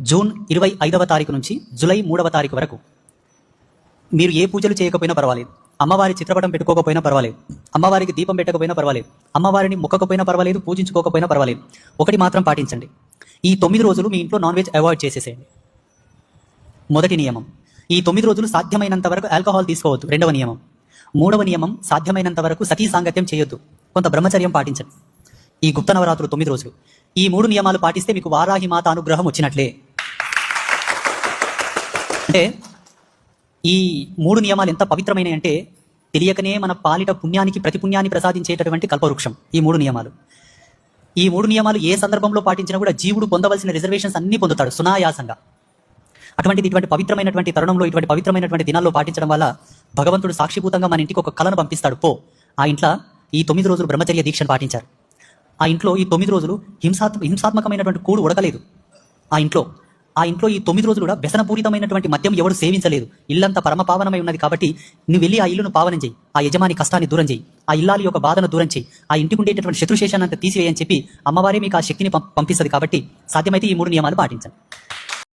June 25వ తారీఖు నుంచి July 3వ తారీఖు వరకు మీరు ఏ పూజలు చేయకపోయినా పర్వాలేదు, అమ్మవారి చిత్రపటం పెట్టుకోకపోయినా పర్వాలేదు, అమ్మవారికి దీపం పెట్టకపోయినా పర్వాలేదు, అమ్మవారిని మొక్కకపోయినా పర్వాలేదు, పూజించుకోకపోయినా పర్వాలేదు. ఒకటి మాత్రం పాటించండి, ఈ 9 రోజులు మీ ఇంట్లో నాన్ వెజ్ అవాయిడ్ చేసేసేయండి. మొదటి నియమం. ఈ 9 రోజులు సాధ్యమైనంత వరకు ఆల్కహాల్ తీసుకోవద్దు. రెండవ నియమం. మూడవ నియమం, సాధ్యమైనంత వరకు సతీ సాంగత్యం చేయొద్దు. కొంత బ్రహ్మచర్యం పాటించండి ఈ గుప్త నవరాత్రులు 9 రోజులు. ఈ 3 నియమాలు పాటిస్తే మీకు వారాహి మాత అనుగ్రహం వచ్చినట్లే. అంటే ఈ 3 నియమాలు ఎంత పవిత్రమైనవి అంటే తెలియకనే మన పాలిట పుణ్యానికి ప్రతి పుణ్యాన్ని ప్రసాదించేటటువంటి కల్పవృక్షం ఈ 3 నియమాలు. ఈ 3 నియమాలు ఏ సందర్భంలో పాటించినా కూడా జీవుడు పొందవలసిన రిజర్వేషన్స్ అన్ని పొందుతాడు సునాయాసంగా. అటువంటిది ఇటువంటి పవిత్రమైనటువంటి తరుణంలో, ఇటువంటి పవిత్రమైనటువంటి దినాల్లో పాటించడం వల్ల భగవంతుడు సాక్షిభూతంగా మన ఇంటికి ఒక కళను పంపిస్తాడు. ఆ ఇంట్లో ఈ 9 రోజులు బ్రహ్మచర్య దీక్షను పాటించారు. ఆ ఇంట్లో ఈ 9 రోజులు హింసాత్మకమైనటువంటి కూడు ఉడకలేదు. ఆ ఇంట్లో ఈ 9 రోజులు కూడా వ్యసనపూరితమైనటువంటి మద్యం ఎవరు సేవించలేదు. ఇల్లంతా పరమపావనమై ఉన్నది కాబట్టి నువ్వు వెళ్ళి ఆ ఇల్లును పావనం చేయి, ఆ యజమాని కష్టాన్ని దూరం చేయి, ఆ ఇల్లాలి యొక్క బాధను దూరం చేయి, ఆ ఇంటికి ఉండేటటువంటి శత్రుశేషాన్ని అంతా తీసివేయని చెప్పి అమ్మవారే మీకు ఆ శక్తిని పంపిస్తుంది. కాబట్టి సాధ్యమైతే ఈ 3 నియమాలు పాటించండి.